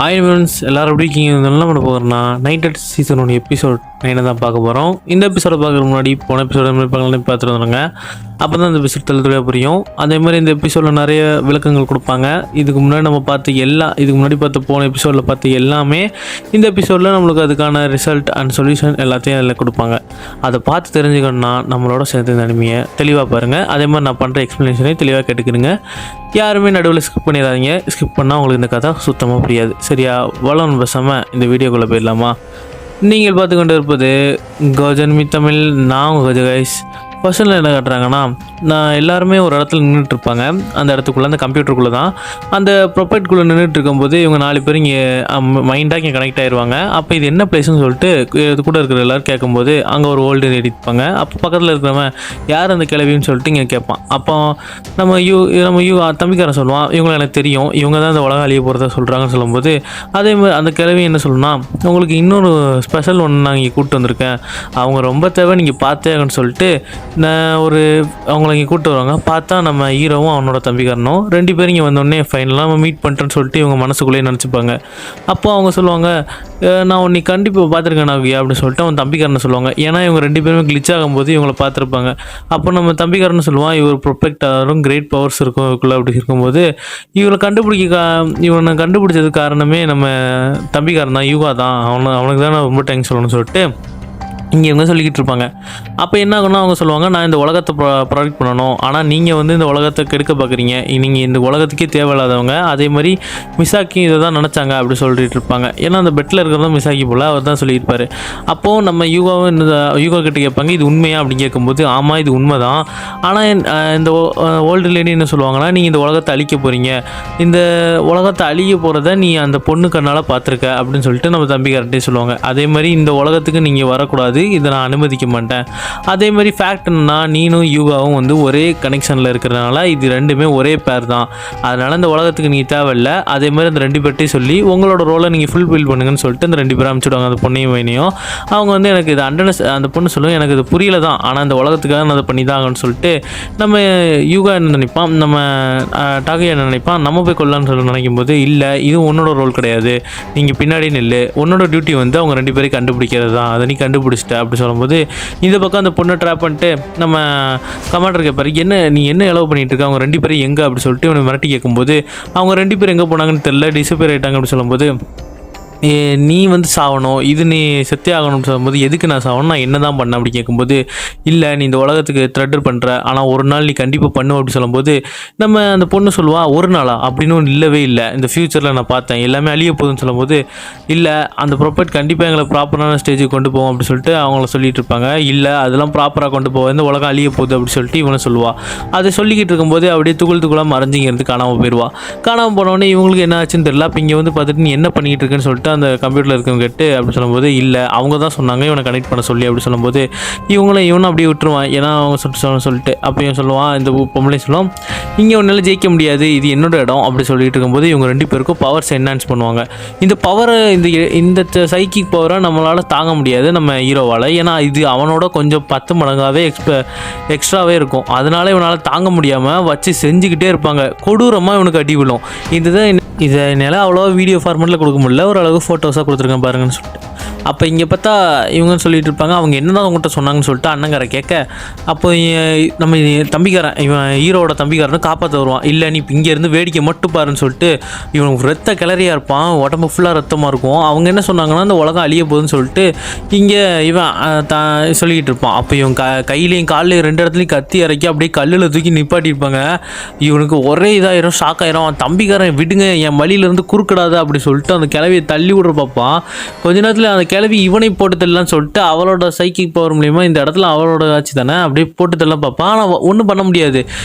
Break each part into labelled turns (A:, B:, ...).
A: Hi friends, எல்லோரும் எப்படி இருக்கீங்க? என்ன பண்ண போகிறோம்னா நைட் சீசன் 1 எபிசோட் 9 தான் பார்க்க போகிறோம். இந்த எபிசோட பார்க்குற முன்னாடி போன எபிசோட பார்த்துட்டு வந்துடுங்க. அப்போ தான் இந்த எபிசோட் தெளிவாக புரியும். அதே மாதிரி இந்த எபிசோடில் நிறைய விளக்கங்கள் கொடுப்பாங்க. இதுக்கு முன்னாடி நம்ம இதுக்கு முன்னாடி போன எபிசோடில் பார்த்த எல்லாமே இந்த எபிசோடில் நம்மளுக்கு அதுக்கான ரிசல்ட் அண்ட் சொல்யூஷன் எல்லாத்தையும் அதில் கொடுப்பாங்க. அதை பார்த்து தெரிஞ்சுக்கணுன்னா நம்மளோட சேர்த்து இந்த அனிமையை தெளிவாக பாருங்கள். அதே மாதிரி நான் பண்ணுற எக்ஸ்ப்ளனேஷனையும் தெளிவாக கேட்டுக்கிறேங்க. யாருமே நடுவில் ஸ்கிப் பண்ணிடாதீங்க. ஸ்கிப் பண்ணால் உங்களுக்கு இந்த கதை சுத்தமாக புரியாது. சரியா? வளம் பேசாமல் இந்த வீடியோக்குள்ளே போயிடலாமா? நீங்கள் பார்த்து கொண்டு இருப்பது கஜன்மி தமிழ். நான் உங்கள் கஜ கைஸ். ஃபர்ஸ்ட்டில் என்ன காட்டுறாங்கன்னா, நான் எல்லாருமே ஒரு இடத்துல நின்றுட்டுருப்பாங்க. அந்த இடத்துக்குள்ளே, அந்த கம்ப்யூட்டருக்குள்ளே தான், அந்த ப்ரொஃபைட்குள்ளே நின்றுட்டு இருக்கும்போது இவங்க 4 பேர் இங்கே மைண்டாக இங்கே கனெக்ட் ஆயிடுவாங்க. அப்போ இது என்ன பிளேஸ்னு சொல்லிட்டு இது கூட இருக்கிற எல்லோரும் கேட்கும்போது அங்கே ஒரு ஓல்டு எடுப்பாங்க. அப்போ பக்கத்தில் இருக்கிறவன் யார் அந்த கிளவின்னு சொல்லிட்டு இங்கே கேட்பான். அப்போ நம்ம தம்பிக்காரன் சொல்லுவான், இவங்களை எனக்கு தெரியும், இவங்க தான் இந்த உலகம் அழிய போகிறதா சொல்கிறாங்கன்னு சொல்லும்போது, அதே மாதிரி அந்த கிளவி என்ன சொல்லணும்னா, உங்களுக்கு இன்னொரு ஸ்பெஷல் ஒன்று நான் இங்கே கூப்பிட்டு வந்திருக்கேன், அவங்க ரொம்ப தேவை, நீங்கள் பார்த்தேங்கன்னு சொல்லிட்டு அவங்கள இங்கே கூப்பிட்டு வருவாங்க. பார்த்தா நம்ம ஹீரோவும் அவனோட தம்பிக்காரனும் 2 பேரும் இங்கே வந்தோடனே ஃபைனலாக நம்ம மீட் பண்ணிட்டேன்னு சொல்லிட்டு இவங்க மனசுக்குள்ளேயே நினச்சிப்பாங்க. அப்போ அவங்க சொல்லுவாங்க, நான் உன்னை கண்டிப்பாக பார்த்துருக்கேன் நாகியா அப்படின்னு சொல்லிட்டு அவன் தம்பிக்காரனை சொல்லுவாங்க. ஏன்னா இவங்க 2 பேருமே கிளிச் ஆகும்போது இவங்களை பார்த்துருப்பாங்க. அப்போ நம்ம தம்பிக்காரன்னு சொல்லுவான், இவர் ப்ரொஃபெக்டாரும் கிரேட் பவர்ஸ் இருக்கும் இவருக்குள்ள அப்படி இருக்கும்போது இவனை கண்டுபிடிச்சது காரணமே நம்ம தம்பிக்காரன் தான், யூகா தான். அவனுக்கு தான் நான் ரொம்ப தேங்க்ஸ் சொல்லணும்னு சொல்லிட்டு இங்கே இவங்க சொல்லிக்கிட்டு இருப்பாங்க. அப்போ என்ன ஆகுனா அவங்க சொல்லுவாங்க, நான் இந்த உலகத்தை ப்ராடக்ட் பண்ணணும், ஆனால் நீங்கள் இந்த உலகத்தை கெடுக்க பார்க்குறீங்க, நீங்கள் இந்த உலகத்துக்கே தேவையில்லாதவங்க. அதே மாதிரி மிசாக்கி இதை தான் நினச்சாங்க அப்படி சொல்லிட்டு இருப்பாங்க. ஏன்னா அந்த பெட்டில் இருக்கிறதும் மிசாக்கி போல் அவர் தான் சொல்லியிருப்பார். அப்போது நம்ம யூகா கிட்ட கேட்பாங்க, இது உண்மையா அப்படின்னு கேட்கும்போது, ஆமாம் இது உண்மை தான், ஆனால் இந்த ஓல்டு லேடி என்ன சொல்லுவாங்கன்னா, நீங்கள் இந்த உலகத்தை அழிக்க போகிறீங்க, இந்த உலகத்தை அழிய போகிறத நீ அந்த பொண்ணு கண்ணால் பார்த்துருக்க அப்படின்னு சொல்லிட்டு நம்ம தம்பிக்கார்ட்டே சொல்லுவாங்க. அதே மாதிரி இந்த உலகத்துக்கு நீங்கள் வரக்கூடாது, இதை நான் அனுமதிக்க மாட்டேன். அதே மாதிரி ஃபேக்ட் என்னன்னா, நீனும் யூகாவும் ஒரே கனெக்ஷனில் இருக்கிறதுனால இது 2மே ஒரே பேர் தான், அதனால் இந்த உலகத்துக்கு நீ தேவையில்லை. அதே மாதிரி அந்த 2 பேர்ட்டையும் சொல்லி உங்களோட ரோலை நீங்கள் ஃபுல்ஃபில் பண்ணுங்கன்னு சொல்லிட்டு அந்த 2 பேரும் அனுப்பிச்சுடுவாங்க. அந்த பொண்ணையும் வைனையும் அவங்க எனக்கு இது அந்த பொண்ணு சொல்லுவோம், எனக்கு இது புரியல தான், ஆனால் இந்த உலகத்துக்காக நான் அதை பண்ணி தான் ஆகணும்னு சொல்லிட்டு நம்ம யூகா என்ன நினைப்பான், நம்ம டாகையா என்ன நினைப்பான், நம்ம போய் கொள்ளலான்னு சொல்லி நினைக்கும் போது, இல்லை இது உன்னோட ரோல் கிடையாது, நீங்கள் பின்னாடி நில்லு, உன்னோட டியூட்டி அவங்க 2 பேரையும் கண்டுபிடிக்கிறது தான், அதை நீ கண்டுபிடிச்சிட்ட அப்படி சொல்லும்போது, இந்த பக்கம் அந்த பொண்ணை ட்ராப் பண்ணிட்டு நம்ம கமாண்டர் கேட்பாரு, நீ என்ன எலவு பண்ணிட்டு இருக்க, அவங்க 2 பேரும் எங்கே அப்படி சொல்லிட்டு இவனை மிரட்டி கேட்கும்போது, அவங்க 2 பேரும் எங்கே போனாங்கன்னு தெரியல, டிஸப்பியர் ஆகிட்டாங்க அப்படி சொல்லும்போது, நீ சாகணும், இது நீ செத்தே ஆகணும்னு சொல்லும்போது, எதுக்கு நான் சாகணும், நான் என்ன தான் பண்ணேன் அப்படி கேட்கும்போது, இல்லை நீ இந்த உலகத்துக்கு த்ரெட்டர் பண்ணுற, ஆனால் ஒரு நாள் நீ கண்டிப்பாக பண்ணுவோம் அப்படி சொல்லும்போது, நம்ம அந்த பொண்ணு சொல்லுவா, ஒரு நாளா அப்படின்னு ஒன்று இல்லவே இல்லை, இந்த ஃப்யூச்சரில் நான் பார்த்தேன் எல்லாமே அழிய போகுதுன்னு சொல்லும்போது, இல்லை அந்த ப்ராப்பர்ட் கண்டிப்பாக எங்களை ப்ராப்பரான ஸ்டேஜுக்கு கொண்டு போவோம் அப்படி சொல்லிட்டு அவங்கள சொல்லிட்டு இருப்பாங்க. இல்லை அதெல்லாம் ப்ராப்பராக கொண்டு போவோம், இந்த உலகம் அழிய போகுது அப்படி சொல்லிட்டு இவனை சொல்லுவா. அதை சொல்லிக்கிட்டு இருக்கும்போது அப்படியே துக்குளாக மறைஞ்சிங்கிறது காணாமல் போயிடுவா. காணாமல் போனோடனே இவங்களுக்கு என்ன ஆச்சுன்னு தெரியல. அப்போ இங்கே பார்த்துட்டு நீ என்ன பண்ணிக்கிட்டு இருக்குன்னு சொல்லிட்டு அந்த கம்ப்யூட்டரில் இருக்கவங்க கேட்டு அப்படி சொல்லும்போது, இல்லை அவங்க தான் சொன்னாங்க இவனை கனெக்ட் பண்ண சொல்லி அப்படி சொல்லும்போது, இவனும் அப்படியே விட்டுருவான். ஏன்னா அவங்க சொல்லிட்டு அப்போ இவன் சொல்லுவான், இந்த பொம்பளை சொல்லுவோம், இங்கே ஒன்றால் ஜெயிக்க முடியாது, இது என்னோட இடம் அப்படி சொல்லிட்டு இருக்கும்போது இவங்க 2 பேருக்கும் பவர்ஸ் என்ஹான்ஸ் பண்ணுவாங்க. இந்த பவரை இந்த சைக்கிக் பவரை நம்மளால் தாங்க முடியாது நம்ம ஹீரோவால். ஏன்னா இது அவனோட கொஞ்சம் 10 மடங்காகவே எக்ஸ்ட்ராவே இருக்கும். அதனால இவனால் தாங்க முடியாமல் வச்சு செஞ்சுக்கிட்டே இருப்பாங்க. கொடூரமாக இவனுக்கு அடி விழும். இதை என்னால் அவ்வளோவா வீடியோ ஃபார்மெட்டில் கொடுக்க முடியல, ஓரளவு ஃபோட்டோஸாக கொடுத்துருக்கேன் பாருங்கன்னு சொல்லிட்டு. அப்போ இங்கே பார்த்தா இவங்க சொல்லிட்டு இருப்பாங்க, அவங்க என்ன தான் அவங்ககிட்ட சொன்னாங்கன்னு சொல்லிட்டு அண்ணங்காரை கேட்க, அப்போ நம்ம தம்பிக்காரன் இவன் ஹீரோட தம்பிக்காரனை காப்பாற்ற வருவான். இல்லை நீ இங்கேருந்து வேடிக்கை மட்டும் பாருன்னு சொல்லிட்டு இவனுக்கு ரத்த கிளறியாக இருப்பான், உடம்பு ஃபுல்லாக ரத்தமாக இருக்கும். அவங்க என்ன சொன்னாங்கன்னா, இந்த உலகம் அழிய போகுதுன்னு சொல்லிட்டு இங்கே இவன் சொல்லிக்கிட்டு இருப்பான். அப்போ இவன் கையிலையும் காலையும் 2 இடத்துலையும் கத்தி இறக்கி அப்படியே கல்லில் தூக்கி நிப்பாட்டியிருப்பாங்க. இவனுக்கு ஒரே இதாயிரும், ஷாக் ஆயிரும். அவன் தம்பிக்காரன் விடுங்க, என் வழியிலேருந்து குறுக்கிடாத அப்படி சொல்லிட்டு அந்த கிளவியை தள்ளி விடுற பார்ப்பான். கொஞ்ச நேரத்தில் அந்த கிளவி இவனை போட்டு தள்ளலான்னு சொல்லிட்டு அவளோட சைக்கிக் பவர் மூலிமா இந்த இடத்துல அவளோட ஆட்சி தானே அப்படியே போட்டு தள்ளலாம் பார்ப்பான். ஆனால் ஒன்றும் பண்ண முடியாது.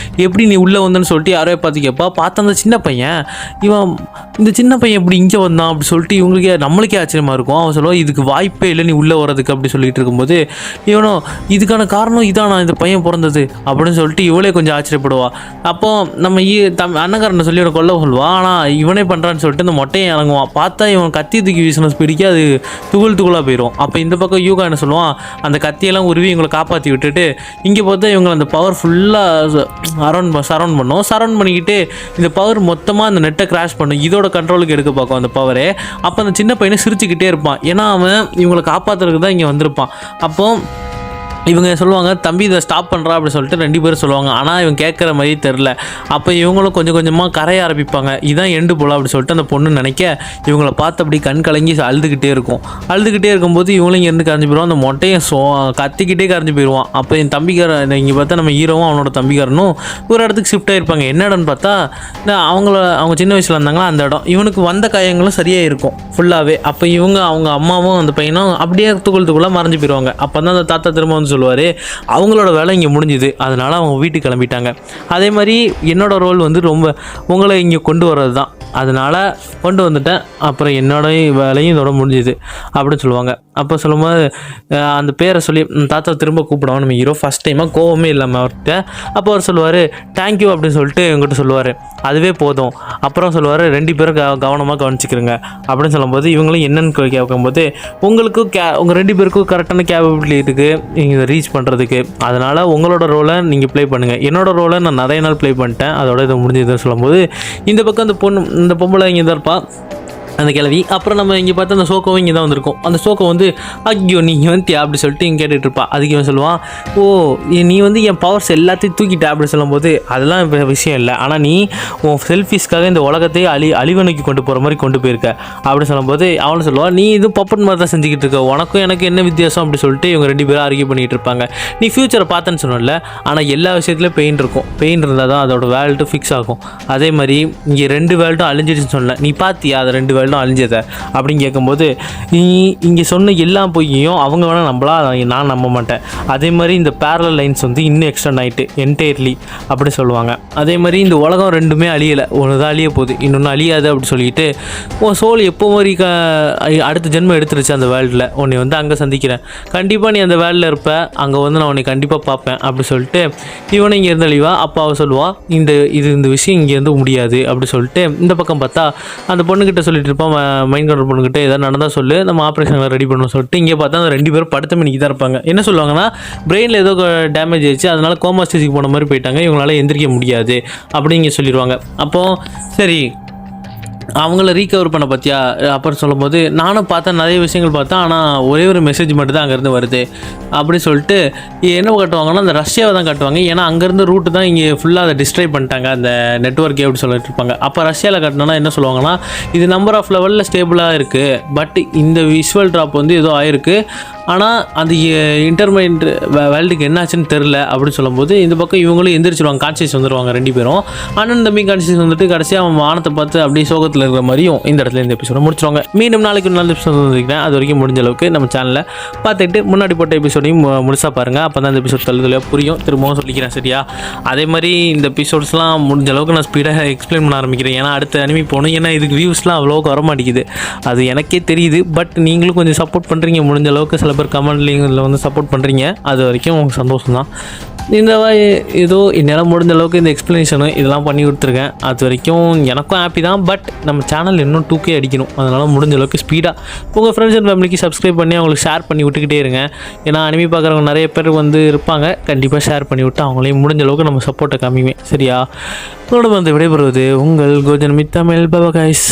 A: எப்படி நீ உள்ளே வந்தேன்னு சொல்லிட்டு யாரையோ பார்த்து கேட்பா. பார்த்த அந்த சின்ன பையன், இந்த சின்ன பையன் எப்படி இங்கே வந்தான் அப்படி சொல்லிட்டு நம்மளுக்கே ஆச்சரியமாக இருக்கும். அவன் சொல்லுவான், இதுக்கு வாய்ப்பே இல்லை நீ உள்ளே வர்றதுக்கு அப்படி சொல்லிட்டு இருக்கும்போது, இவனும் இதுக்கான காரணம் இதானா இந்த பையன் பிறந்தது அப்படின்னு சொல்லிட்டு இவளே கொஞ்சம் ஆச்சரியப்படுவா. அப்போ நம்ம அண்ணங்காரனை சொல்லி இவனை கொல்ல சொல்லுவா. ஆனால் இவனே பண்ணுறான்னு சொல்லிட்டு இந்த மொட்டையை இறங்குவான். பார்த்தா இவன் கத்தி தூக்கி வீசின ஸ்பீடுக்கு அது இருட்டுக்குள்ளே போயிடும். அப்போ இந்த பக்கம் யூகா என்ன சொல்லுவான், அந்த கத்தியெல்லாம் உருவி இவங்களை காப்பாற்றி விட்டுட்டு இங்கே பார்த்தா இவங்களை அந்த பவர் ஃபுல்லாக சரௌண்ட் பண்ணும். சரௌண்ட் பண்ணிக்கிட்டு இந்த பவர் மொத்தமாக அந்த நெட்டை கிராஷ் பண்ணும். இதோட கண்ட்ரோலுக்கு எடுக்க பார்க்கும் அந்த பவரே. அப்போ அந்த சின்ன பையனை சிரிச்சுக்கிட்டே இருப்பான். ஏன்னா அவன் இவங்களை காப்பாற்றுறதுக்கு தான் இங்கே வந்திருப்பான். அப்போ இவங்க சொல்லுவாங்க, தம்பி இதை ஸ்டாப் பண்ணுறா அப்படின்னு சொல்லிட்டு 2 பேரும் சொல்லுவாங்க. ஆனால் இவங்க கேட்குற மாதிரி தெரில. அப்போ இவங்களும் கொஞ்சம் கொஞ்சமாக கரைய ஆரம்பிப்பாங்க. இதுதான் எண்டு போல அப்படின்னு சொல்லிட்டு அந்த பொண்ணு நினைக்க இவங்களை பார்த்து அப்படி கண் கலங்கி அழுதுகிட்டே இருக்கும்போது இவங்களும் இங்கேருந்து கரைஞ்சி போயிடுவான். அந்த மொட்டையை கத்திக்கிட்டே கரைஞ்சி போயிடுவான். அப்போ என் தம்பிக்காரன் இங்கே பார்த்தா நம்ம ஹீரோவும் அவனோட தம்பிக்காரனும் ஒரு இடத்துக்கு ஷிஃப்ட் ஆகிருப்பாங்க. என்ன இடம்னு பார்த்தா அவங்க சின்ன வயசில் இருந்தாங்களா அந்த இடம். இவனுக்கு வந்த காயங்களும் சரியாக இருக்கும் ஃபுல்லாகவே. அப்போ அவங்க அம்மாவும் அந்த பையனும் அப்படியே துக்குள்ள மறைஞ்சு போயிடுவாங்க. அப்போ தான் அந்த தாத்தா திரும்ப வந்து சொல்லுவார், அவங்களோட வேலை இங்கே முடிஞ்சுது, அதனால் அவங்க வீட்டுக்கு கிளம்பிட்டாங்க. அதே மாதிரி என்னோட ரோல் வந்து ரொம்ப உங்களை இங்கே கொண்டு வர்றது தான், அதனால் கொண்டு வந்துட்டேன், அப்புறம் என்னோடய வேலையும் இதோட முடிஞ்சுது அப்படின்னு சொல்லுவாங்க. அப்போ சொல்லும்போது அந்த பேரை சொல்லி தாத்தா திரும்ப கூப்பிடுவாங்க நம்ம ஹீரோ. ஃபஸ்ட் டைமாக கோவமே இல்லாமல் அவர்கிட்ட. அப்போ அவர் சொல்லுவார் தேங்க்யூ அப்படின்னு சொல்லிட்டு எங்கிட்ட சொல்லுவார், அதுவே போதும். அப்புறம் சொல்லுவார் 2 பேரும் கவனமாக கவனிச்சிக்கிறங்க அப்படின்னு சொல்லும்போது இவங்களும் என்னென்னு கேட்கும்போது உங்களுக்கு உங்கள் 2 பேருக்கும் கரெக்டான கேப்பபிலிட்டி இருக்குது இதை ரீச் பண்ணுறதுக்கு, அதனால் உங்களோட ரோலை நீங்கள் ப்ளே பண்ணுங்கள், என்னோடய ரோலை நான் நிறைய நாள் ப்ளே பண்ணிட்டேன், அதோட இதை முடிஞ்சதுன்னு சொல்லும்போது இந்த பக்கம் இந்த பொம்பளை இங்கே தான் இருப்பா அந்த கிழவி. அப்புறம் நம்ம இங்கே பார்த்தா அந்த சோக்கோவும் இங்கே தான் வந்திருக்கும். அந்த சோக்கோ வந்து ஐயோ நீ வந்துட்டியா அப்படி சொல்லிட்டு இங்கே கேட்டுட்ருப்பா. அதுக்கு இவன் சொல்லுவான், ஓ நீ வந்து என் பவர்ஸ் எல்லாத்தையும் தூக்கிட்ட அப்படி சொல்லும்போது அதெல்லாம் இப்போ விஷயம் இல்லை, ஆனால் நீ உன் செல்ஃபிஸ்க்காக இந்த உலகத்தையே அழிவனுக்கு கொண்டு போகிற மாதிரி கொண்டு போயிருக்க அப்படி சொல்லும்போது அவனை சொல்லுவான், நீ இது பப்பன் மாதிரி தான் செஞ்சுக்கிட்டு இருக்க, உனக்கும் எனக்கு என்ன வித்தியாசம் அப்படி சொல்லிட்டு இவங்க 2 பேரும் ஆர்கியூ பண்ணிகிட்டு இருப்பாங்க. நீ ஃப்யூச்சரை பார்த்தேன்னு சொன்னல, ஆனால் எல்லா விஷயத்துலையும் பெயின் இருக்கும், பெயின் இருந்தால் தான் அதோட வேல்ட்டு ஃபிக்ஸ் ஆகும். அதே மாதிரி இங்கே 2 வேல்ட்டும் அழிஞ்சிடுச்சுன்னு சொன்னல, நீ பார்த்தியா அதை 2 வேல்ட்டும் அழிஞ்சதை அப்படின்னு கேட்கும்போது நீ இங்கே சொன்ன எல்லா பொய்யையும் அவங்க வேணால் நம்பலா, நான் நம்ப மாட்டேன். அதே மாதிரி இந்த பேரலல் லைன்ஸ் வந்து இன்னும் எக்ஸ்டெண்ட் ஆகிட்டு என்டையர்லி அப்படி சொல்லுவாங்க. அதே மாதிரி இந்த உலகம் 2மே அழியலை, ஒன்று தான் அழிய போகுது, இன்னொன்று அழியாது அப்படி சொல்லிட்டு உன் சோல் எப்போ மாதிரி அடுத்த ஜென்மம் எடுத்துருச்சு அந்த வேர்ல்டில், உன்னை வந்து அங்கே சந்திக்கிறேன், கண்டிப்பாக நீ அந்த வேர்ல்டில் இருப்ப, அங்கே வந்து நான் உன்னை கண்டிப்பாக பார்ப்பேன் அப்படி சொல்லிட்டு இவனை இங்கேருந்து அழிவா. அப்போ அவள் சொல்லுவாள், இந்த விஷயம் இங்கேருந்து முடியாது அப்படி சொல்லிட்டு இந்த பக்கம் பார்த்தா அந்த பொண்ணுக்கிட்ட சொல்லிட்டு இருப்பான், மைண்ட் கண்ட்ரோல் பொண்ணுக்கிட்ட எதாவது நடந்தால் சொல்லு, நம்ம ஆப்ரேஷனில் ரெடி பண்ணணும் சொல்லிட்டு இங்கே பார்த்தா அந்த 2 பேரும் படுத்த மணிக்கு தான் இருப்பாங்க. என்ன சொல்லுவாங்கன்னா பிரெயினில் ஏதோ டேமேஜ் ஆயிடுச்சு, அதனால கோமா ஸ்டேஜுக்கு போன மாதிரி போயிட்டாங்க, இவங்களால எந்திரிக்க முடியாது அப்படிங்க சொல்லிடுவாங்க. அப்போது சரி அவங்கள ரீகவர் பண்ண பார்த்தியா அப்புறம் சொல்லும்போது நானும் பார்த்தேன், நிறைய விஷயங்கள் பார்த்தேன், ஆனால் ஒரே ஒரு மெசேஜ் மட்டும் தான் அங்கேருந்து வருது அப்படி சொல்லிட்டு என்ன காட்டுவாங்கன்னா அந்த ரஷ்யாவை தான் காட்டுவாங்க. ஏன்னா அங்கேருந்து ரூட்டு தான் இங்கே ஃபுல்லாக அதை டிஸ்ட்ராய் பண்ணிட்டாங்க அந்த நெட்ஒர்க்கே அப்படி சொல்லிட்டு இருப்பாங்க. அப்போ ரஷ்யாவில் காட்டினோன்னா என்ன சொல்லுவாங்கன்னா இது நம்பர் ஆஃப் லெவலில் ஸ்டேபிளாக இருக்குது, பட் இந்த விஷுவல் ட்ராப் வந்து ஏதோ ஆயிருக்கு, ஆனால் அந்த இன்டர்மைண்ட் வேர்ல்டுக்கு என்னாச்சுன்னு தெரில அப்படின்னு சொல்லும்போது இந்த பக்கம் இவங்களும் எந்திரிச்சிருவாங்க, கான்சியஸ் வந்துடுவாங்க 2 பேரும். அண்ணன் தம்பி கான்சியஸ் வந்துட்டு கடைசியாக அவன் வானத்தை பார்த்து அப்படியே சோகத்தில் இருக்கிற மாதிரியும் இந்த இடத்துல இந்த எபிசோட முடிச்சிருவாங்க. மீண்டும் நாளைக்கு ஒரு நல்ல எபிசோட் வந்துருக்கேன். அது வரைக்கும் முடிஞ்ச அளவுக்கு நம்ம சேனலில் பார்த்துட்டு முன்னாடி போட்ட எபிசோடையும் முழுசாக பாருங்கள், அப்போ தான் இந்த எபிசோட் தள்ளுதலையாக புரியும். திரும்பவும் சொல்லிக்கிறேன் சரியா. அதே மாதிரி இந்த எபிசோட்ஸ்லாம் முடிஞ்ச அளவுக்கு நான் ஸ்பீடாக எக்ஸ்பிளைன் பண்ண ஆரம்பிக்கிறேன், ஏன்னா அடுத்த அனிமி போகணும், ஏன்னா இதுக்கு வியூஸ்லாம் அவ்வளோக்கு வர மாட்டேங்குது, அது எனக்கே தெரியுது. பட் நீங்களும் கொஞ்சம் சப்போர்ட் பண்ணுறீங்க, முடிஞ்ச அளவுக்கு சில பேர் கமெண்ட்லிங்கில் வந்து சப்போர்ட் பண்ணுறீங்க, அது வரைக்கும் உங்களுக்கு சந்தோஷம் தான். இந்த ஏதோ என்னால் முடிஞ்ச அளவுக்கு இந்த எக்ஸ்ப்ளனேஷனு இதெல்லாம் பண்ணி கொடுத்துருக்கேன், அது வரைக்கும் எனக்கும் ஹாப்பி தான். பட் நம்ம சேனல் இன்னும் 2K அடிக்கணும், அதனால் முடிஞ்ச அளவுக்கு ஸ்பீடாக உங்கள் ஃப்ரெண்ட்ஸ் அண்ட் ஃபேமிலிக்கு சப்ஸ்கிரைப் பண்ணி அவங்களுக்கு ஷேர் பண்ணி விட்டுக்கிட்டே இருங்க. ஏன்னா அனிமி பார்க்குறவங்க நிறைய பேர் வந்து இருப்பாங்க, கண்டிப்பாக ஷேர் பண்ணி விட்டு அவங்களையும் முடிஞ்ச அளவுக்கு நம்ம சப்போர்ட்டை காமிவேன் சரியா. உங்களோட வந்து விடைபெறுவது உங்கள் கோஜன் மித்தமிழ் பபா கைஸ்.